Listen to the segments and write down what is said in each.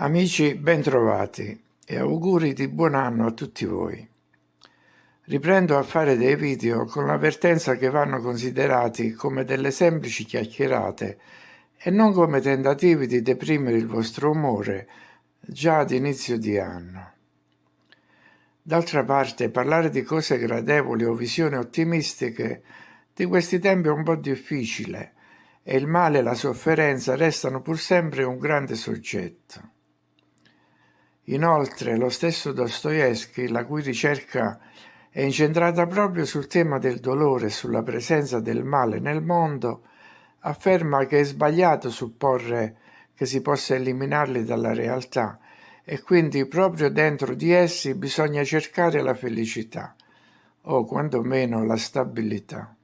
Amici, bentrovati e auguri di buon anno a tutti voi. Riprendo a fare dei video con l'avvertenza che vanno considerati come delle semplici chiacchierate e non come tentativi di deprimere il vostro umore già ad inizio di anno. D'altra parte, parlare di cose gradevoli o visioni ottimistiche di questi tempi è un po' difficile e il male e la sofferenza restano pur sempre un grande soggetto. Inoltre, lo stesso Dostoevskij, la cui ricerca è incentrata proprio sul tema del dolore e sulla presenza del male nel mondo, afferma che è sbagliato supporre che si possa eliminarli dalla realtà e quindi proprio dentro di essi bisogna cercare la felicità, o quantomeno la stabilità.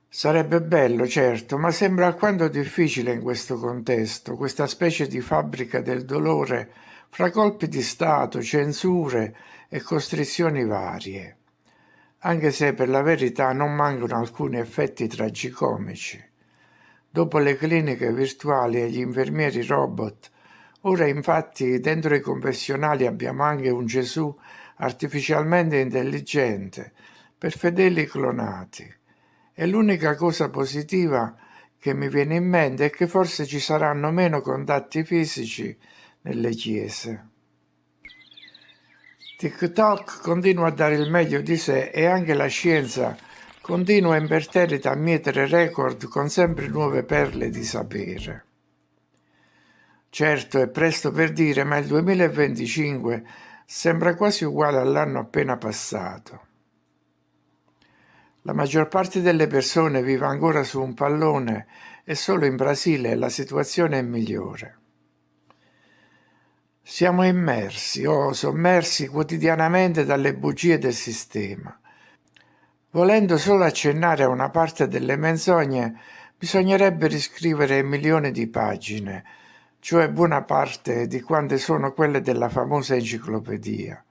Sarebbe bello, certo, ma sembra alquanto difficile in questo contesto, questa specie di fabbrica del dolore fra colpi di Stato, censure e costrizioni varie, anche se per la verità non mancano alcuni effetti tragicomici. Dopo le cliniche virtuali e gli infermieri robot, ora infatti dentro i confessionali abbiamo anche un Gesù artificialmente intelligente, per fedeli clonati. E l'unica cosa positiva che mi viene in mente è che forse ci saranno meno contatti fisici nelle chiese. TikTok continua a dare il meglio di sé e anche la scienza continua imperterrita a mietere record con sempre nuove perle di sapere. Certo, è presto per dire, ma il 2025 sembra quasi uguale all'anno appena passato. La maggior parte delle persone vive ancora su un pallone e solo in Brasile la situazione è migliore. Siamo immersi o sommersi quotidianamente dalle bugie del sistema. Volendo solo accennare a una parte delle menzogne, bisognerebbe riscrivere milioni di pagine, cioè buona parte di quante sono quelle della famosa enciclopedia.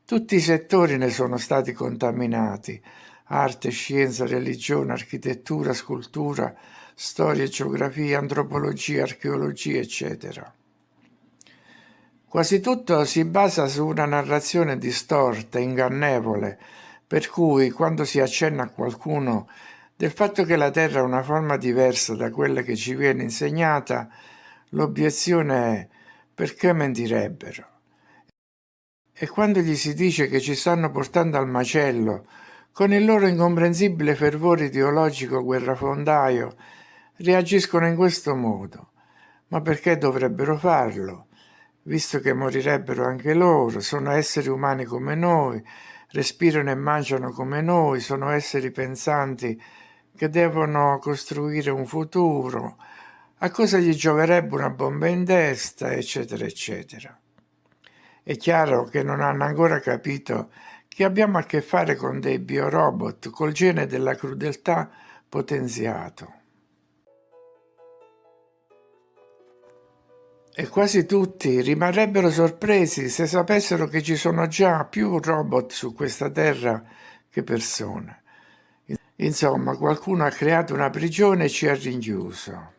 Tutti i settori ne sono stati contaminati: arte, scienza, religione, architettura, scultura, storia, geografia, antropologia, archeologia, eccetera. Quasi tutto si basa su una narrazione distorta, ingannevole, per cui quando si accenna a qualcuno del fatto che la Terra ha una forma diversa da quella che ci viene insegnata, l'obiezione è: perché mentirebbero? E quando gli si dice che ci stanno portando al macello, con il loro incomprensibile fervore ideologico guerrafondaio, reagiscono in questo modo. Ma perché dovrebbero farlo? Visto che morirebbero anche loro, sono esseri umani come noi, respirano e mangiano come noi, sono esseri pensanti che devono costruire un futuro. A cosa gli gioverebbe una bomba in testa, eccetera, eccetera. È chiaro che non hanno ancora capito che abbiamo a che fare con dei biorobot col gene della crudeltà potenziato. E quasi tutti rimarrebbero sorpresi se sapessero che ci sono già più robot su questa terra che persone. Insomma, qualcuno ha creato una prigione e ci ha rinchiuso.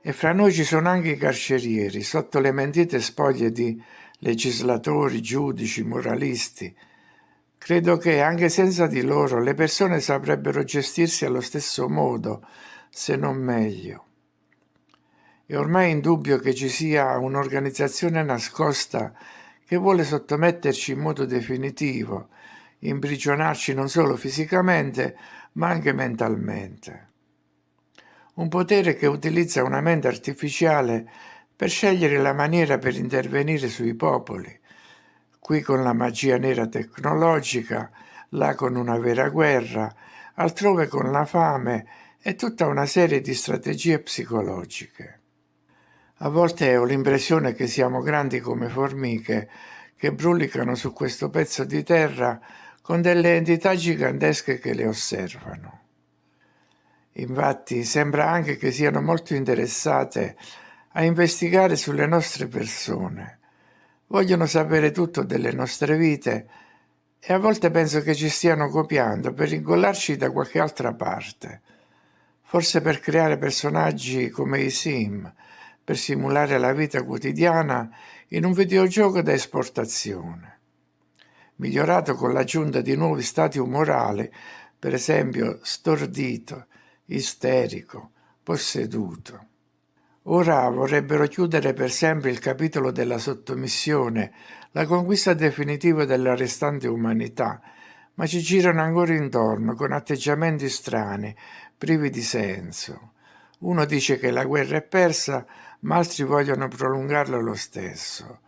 E fra noi ci sono anche i carcerieri, sotto le mentite spoglie di legislatori, giudici, moralisti. Credo che, anche senza di loro, le persone saprebbero gestirsi allo stesso modo, se non meglio. È ormai indubbio che ci sia un'organizzazione nascosta che vuole sottometterci in modo definitivo, imprigionarci non solo fisicamente, ma anche mentalmente. Un potere che utilizza una mente artificiale per scegliere la maniera per intervenire sui popoli, qui con la magia nera tecnologica, là con una vera guerra, altrove con la fame e tutta una serie di strategie psicologiche. A volte ho l'impressione che siamo grandi come formiche che brulicano su questo pezzo di terra con delle entità gigantesche che le osservano. Infatti sembra anche che siano molto interessate a investigare sulle nostre persone. Vogliono sapere tutto delle nostre vite e a volte penso che ci stiano copiando per ingollarci da qualche altra parte. Forse per creare personaggi come i Sim, per simulare la vita quotidiana in un videogioco da esportazione, migliorato con l'aggiunta di nuovi stati umorali, per esempio stordito, isterico, posseduto. Ora vorrebbero chiudere per sempre il capitolo della sottomissione, la conquista definitiva della restante umanità, ma ci girano ancora intorno con atteggiamenti strani, privi di senso. Uno dice che la guerra è persa, ma altri vogliono prolungarla lo stesso.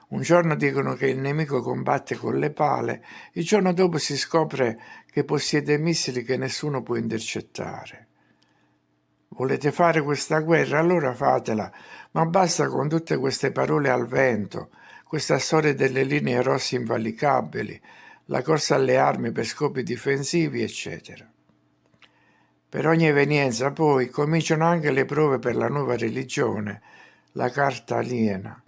Un giorno dicono che il nemico combatte con le pale, il giorno dopo si scopre che possiede missili che nessuno può intercettare. Volete fare questa guerra? Allora fatela, ma basta con tutte queste parole al vento, questa storia delle linee rosse invalicabili, la corsa alle armi per scopi difensivi, eccetera. Per ogni evenienza poi cominciano anche le prove per la nuova religione, la carta aliena.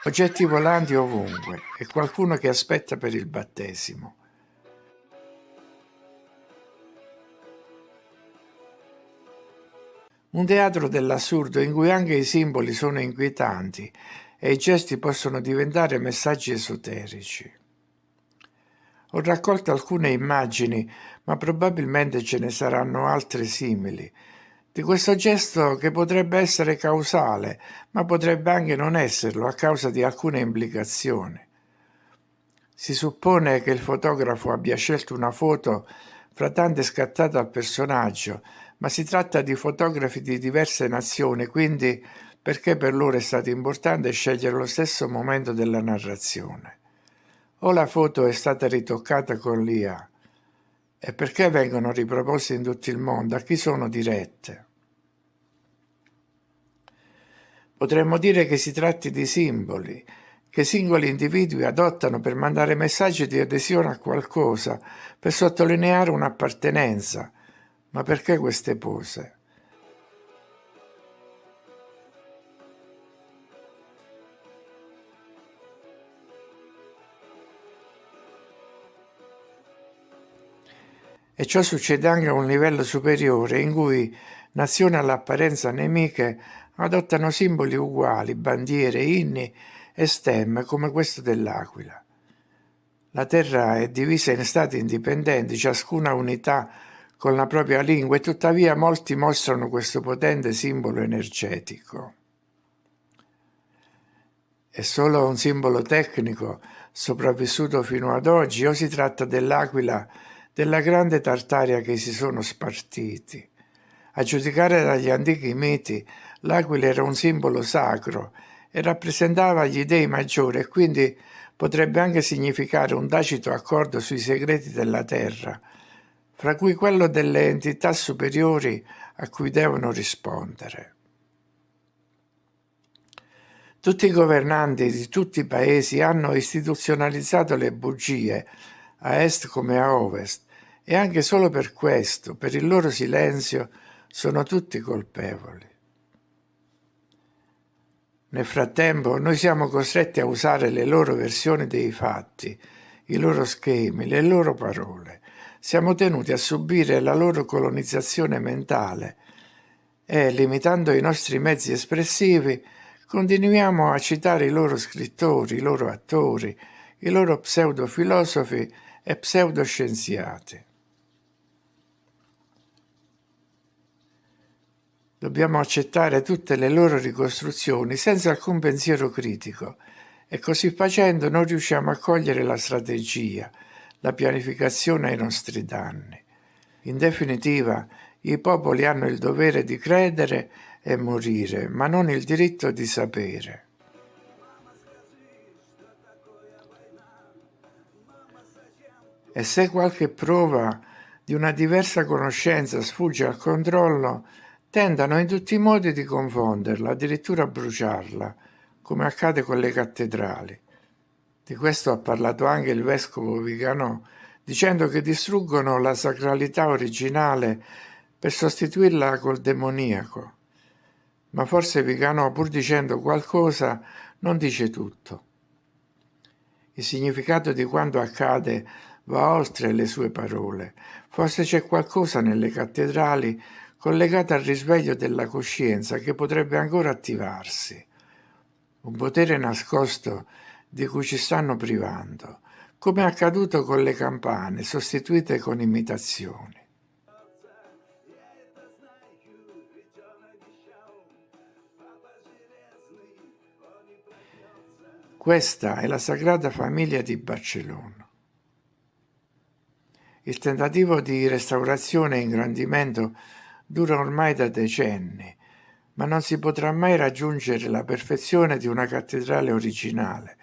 Oggetti volanti ovunque e qualcuno che aspetta per il battesimo. Un teatro dell'assurdo in cui anche i simboli sono inquietanti e i gesti possono diventare messaggi esoterici. Ho raccolto alcune immagini, ma probabilmente ce ne saranno altre simili, di questo gesto che potrebbe essere causale, ma potrebbe anche non esserlo a causa di alcune implicazioni. Si suppone che il fotografo abbia scelto una foto fra tante scattate al personaggio, ma si tratta di fotografi di diverse nazioni, quindi perché per loro è stato importante scegliere lo stesso momento della narrazione. O la foto è stata ritoccata con l'IA, e perché vengono riproposte in tutto il mondo? A chi sono dirette? Potremmo dire che si tratti di simboli, che singoli individui adottano per mandare messaggi di adesione a qualcosa, per sottolineare un'appartenenza. Ma perché queste pose? E ciò succede anche a un livello superiore, in cui nazioni all'apparenza nemiche adottano simboli uguali, bandiere, inni e stemma come questo dell'aquila. La terra è divisa in stati indipendenti, ciascuna unità con la propria lingua, e tuttavia molti mostrano questo potente simbolo energetico. È solo un simbolo tecnico sopravvissuto fino ad oggi, o si tratta dell'aquila della grande Tartaria che si sono spartiti? A giudicare dagli antichi miti, l'aquila era un simbolo sacro e rappresentava gli dei maggiori, e quindi potrebbe anche significare un tacito accordo sui segreti della terra, fra cui quello delle entità superiori a cui devono rispondere. Tutti i governanti di tutti i paesi hanno istituzionalizzato le bugie, a est come a ovest, e anche solo per questo, per il loro silenzio, sono tutti colpevoli. Nel frattempo noi siamo costretti a usare le loro versioni dei fatti, i loro schemi, le loro parole. Siamo tenuti a subire la loro colonizzazione mentale e, limitando i nostri mezzi espressivi, continuiamo a citare i loro scrittori, i loro attori, i loro pseudofilosofi e pseudoscienziati. Dobbiamo accettare tutte le loro ricostruzioni senza alcun pensiero critico, e così facendo non riusciamo a cogliere la strategia, la pianificazione ai nostri danni. In definitiva, i popoli hanno il dovere di credere e morire, ma non il diritto di sapere. E se qualche prova di una diversa conoscenza sfugge al controllo, tentano in tutti i modi di confonderla, addirittura bruciarla, come accade con le cattedrali. Di questo ha parlato anche il vescovo Viganò, dicendo che distruggono la sacralità originale per sostituirla col demoniaco. ma forse Viganò, pur dicendo qualcosa, non dice tutto. Il significato di quanto accade va oltre le sue parole. Forse c'è qualcosa nelle cattedrali collegato al risveglio della coscienza che potrebbe ancora attivarsi. Un potere nascosto di cui ci stanno privando, come è accaduto con le campane sostituite con imitazioni. Questa è la Sagrada Famiglia di Barcellona. Il tentativo di restaurazione e ingrandimento dura ormai da decenni, ma non si potrà mai raggiungere la perfezione di una cattedrale originale.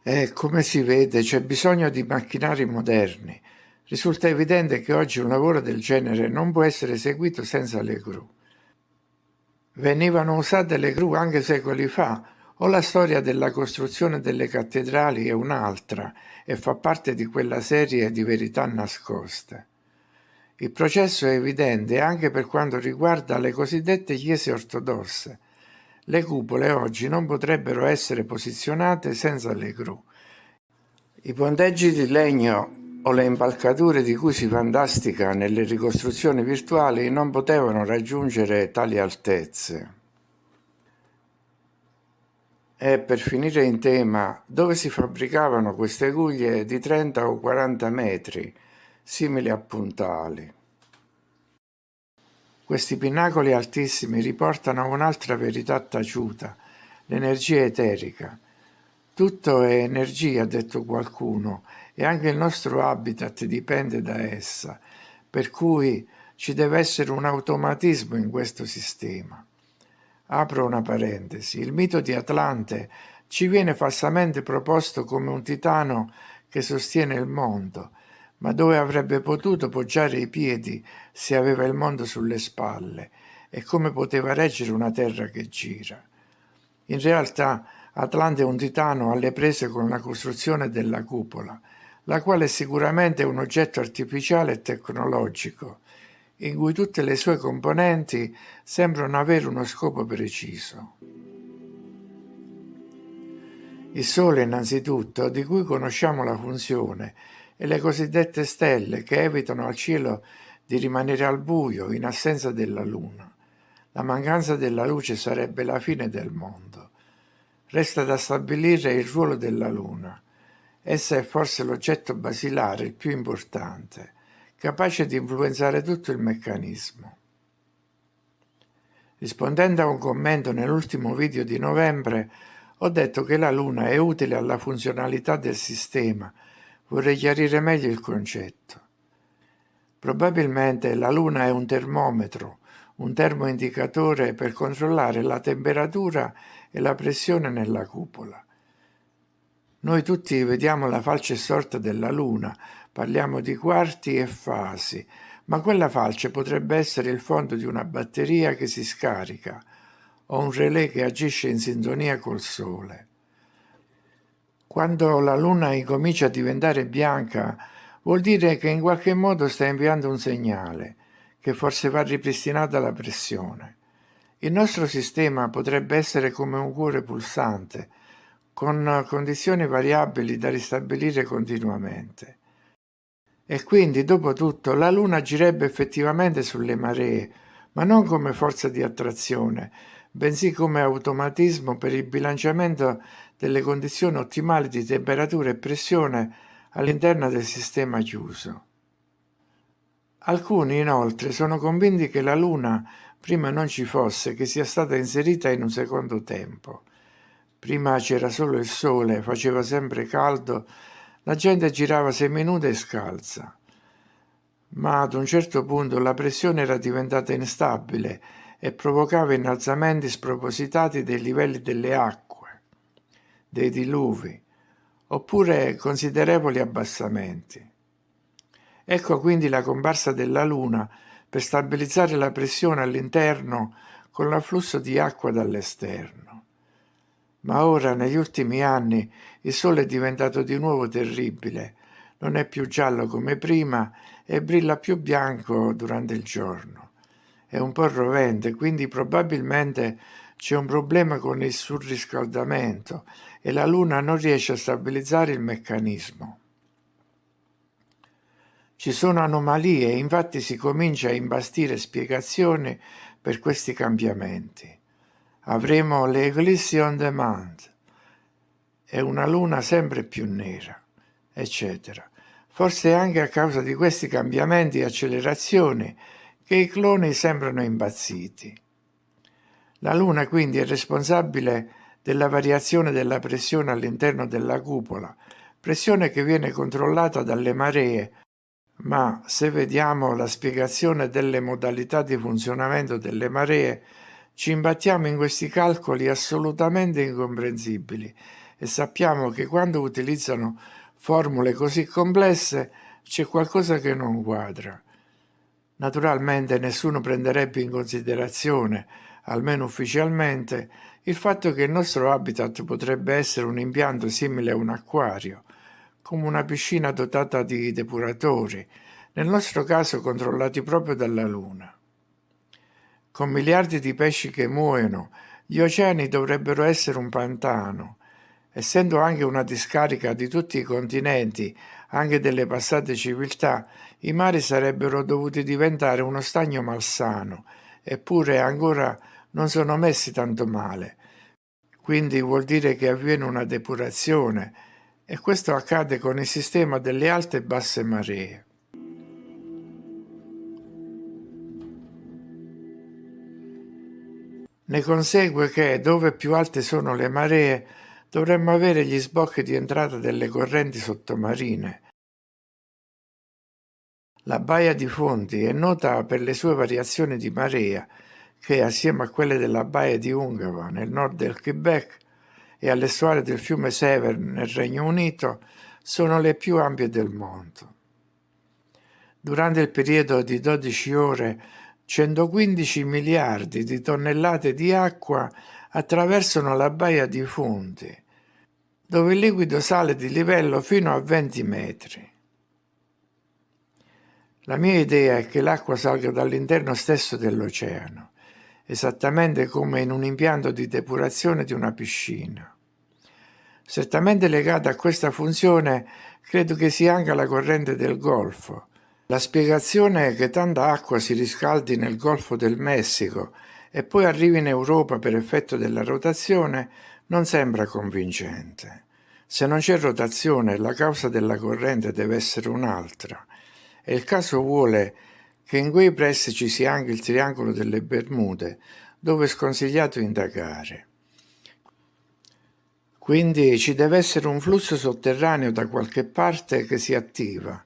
E come si vede c'è bisogno di macchinari moderni. Risulta evidente che oggi un lavoro del genere non può essere eseguito senza le gru. Venivano usate le gru anche secoli fa, o la storia della costruzione delle cattedrali è un'altra e fa parte di quella serie di verità nascoste. Il processo è evidente anche per quanto riguarda le cosiddette chiese ortodosse. Le cupole oggi non potrebbero essere posizionate senza le gru. I ponteggi di legno o le impalcature di cui si fantastica nelle ricostruzioni virtuali non potevano raggiungere tali altezze. E per finire in tema, dove si fabbricavano queste guglie di 30 o 40 metri, simili a puntali? Questi pinnacoli altissimi riportano a un'altra verità taciuta, l'energia eterica. Tutto è energia, ha detto qualcuno, e anche il nostro habitat dipende da essa, per cui ci deve essere un automatismo in questo sistema. Apro una parentesi. Il mito di Atlante ci viene falsamente proposto come un titano che sostiene il mondo, ma dove avrebbe potuto poggiare i piedi se aveva il mondo sulle spalle e come poteva reggere una terra che gira. In realtà Atlante è un titano alle prese con la costruzione della cupola, la quale sicuramente è un oggetto artificiale e tecnologico, in cui tutte le sue componenti sembrano avere uno scopo preciso. Il Sole, innanzitutto, di cui conosciamo la funzione, e le cosiddette stelle che evitano al cielo di rimanere al buio in assenza della Luna. La mancanza della luce sarebbe la fine del mondo. Resta da stabilire il ruolo della Luna. Essa è forse l'oggetto basilare, il più importante, capace di influenzare tutto il meccanismo. Rispondendo a un commento nell'ultimo video di novembre, ho detto che la Luna è utile alla funzionalità del sistema. Vorrei chiarire meglio il concetto. Probabilmente la Luna è un termometro, un termoindicatore per controllare la temperatura e la pressione nella cupola. Noi tutti vediamo la falce storta della Luna, parliamo di quarti e fasi, ma quella falce potrebbe essere il fondo di una batteria che si scarica o un relè che agisce in sintonia col Sole. Quando la Luna incomincia a diventare bianca, vuol dire che in qualche modo sta inviando un segnale, che forse va ripristinata la pressione. Il nostro sistema potrebbe essere come un cuore pulsante, con condizioni variabili da ristabilire continuamente. E quindi, dopo tutto, la Luna agirebbe effettivamente sulle maree, ma non come forza di attrazione, bensì come automatismo per il bilanciamento delle condizioni ottimali di temperatura e pressione all'interno del sistema chiuso. Alcuni, inoltre, sono convinti che la Luna prima non ci fosse, che sia stata inserita in un secondo tempo. Prima c'era solo il Sole, faceva sempre caldo, la gente girava seminuda e scalza. Ma ad un certo punto la pressione era diventata instabile e provocava innalzamenti spropositati dei livelli delle acque, dei diluvi, oppure considerevoli abbassamenti. Ecco quindi la comparsa della Luna per stabilizzare la pressione all'interno con l'afflusso di acqua dall'esterno. Ma ora, negli ultimi anni, il Sole è diventato di nuovo terribile, non è più giallo come prima e brilla più bianco durante il giorno. è un po' rovente, quindi probabilmente c'è un problema con il surriscaldamento e la Luna non riesce a stabilizzare il meccanismo. Ci sono anomalie e infatti si comincia a imbastire spiegazioni per questi cambiamenti. Avremo le eclissi on demand e una luna sempre più nera, eccetera. Forse è anche a causa di questi cambiamenti e accelerazioni che i cloni sembrano impazziti. La Luna quindi è responsabile della variazione della pressione all'interno della cupola, pressione che viene controllata dalle maree, ma se vediamo la spiegazione delle modalità di funzionamento delle maree, ci imbattiamo in questi calcoli assolutamente incomprensibili e sappiamo che quando utilizzano formule così complesse c'è qualcosa che non quadra. Naturalmente nessuno prenderebbe in considerazione, almeno ufficialmente, il fatto che il nostro habitat potrebbe essere un impianto simile a un acquario, come una piscina dotata di depuratori, nel nostro caso controllati proprio dalla Luna. Con miliardi di pesci che muoiono, gli oceani dovrebbero essere un pantano, essendo anche una discarica di tutti i continenti, anche delle passate civiltà, i mari sarebbero dovuti diventare uno stagno malsano, eppure ancora non sono messi tanto male. Quindi vuol dire che avviene una depurazione e questo accade con il sistema delle alte e basse maree. Ne consegue che, dove più alte sono le maree, dovremmo avere gli sbocchi di entrata delle correnti sottomarine. La Baia di Fundy è nota per le sue variazioni di marea, che assieme a quelle della Baia di Ungava nel nord del Quebec e all'estuario del fiume Severn nel Regno Unito, sono le più ampie del mondo. Durante il periodo di 12 ore, 115 miliardi di tonnellate di acqua attraversano la Baia di Fundy, dove il liquido sale di livello fino a 20 metri. La mia idea è che l'acqua salga dall'interno stesso dell'oceano, esattamente come in un impianto di depurazione di una piscina. Strettamente legata a questa funzione credo che sia anche la corrente del Golfo. La spiegazione che tanta acqua si riscaldi nel Golfo del Messico e poi arrivi in Europa per effetto della rotazione non sembra convincente. Se non c'è rotazione, la causa della corrente deve essere un'altra. E il caso vuole che in quei pressi ci sia anche il triangolo delle Bermude, dove è sconsigliato indagare. Quindi ci deve essere un flusso sotterraneo da qualche parte che si attiva,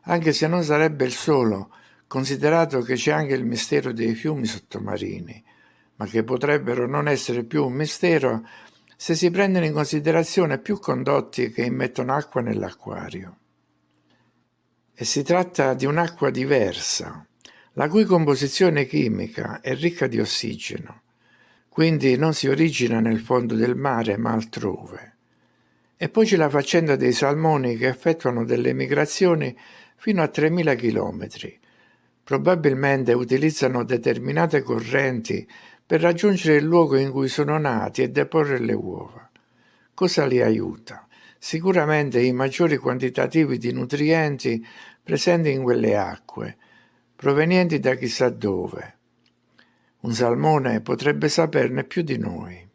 anche se non sarebbe il solo, considerato che c'è anche il mistero dei fiumi sottomarini, ma che potrebbero non essere più un mistero se si prendono in considerazione più condotti che immettono acqua nell'acquario. E si tratta di un'acqua diversa, la cui composizione chimica è ricca di ossigeno, quindi non si origina nel fondo del mare ma altrove. E poi c'è la faccenda dei salmoni che effettuano delle migrazioni fino a 3.000 chilometri. Probabilmente utilizzano determinate correnti per raggiungere il luogo in cui sono nati e deporre le uova. Cosa li aiuta? Sicuramente i maggiori quantitativi di nutrienti presenti in quelle acque, provenienti da chissà dove. Un salmone potrebbe saperne più di noi.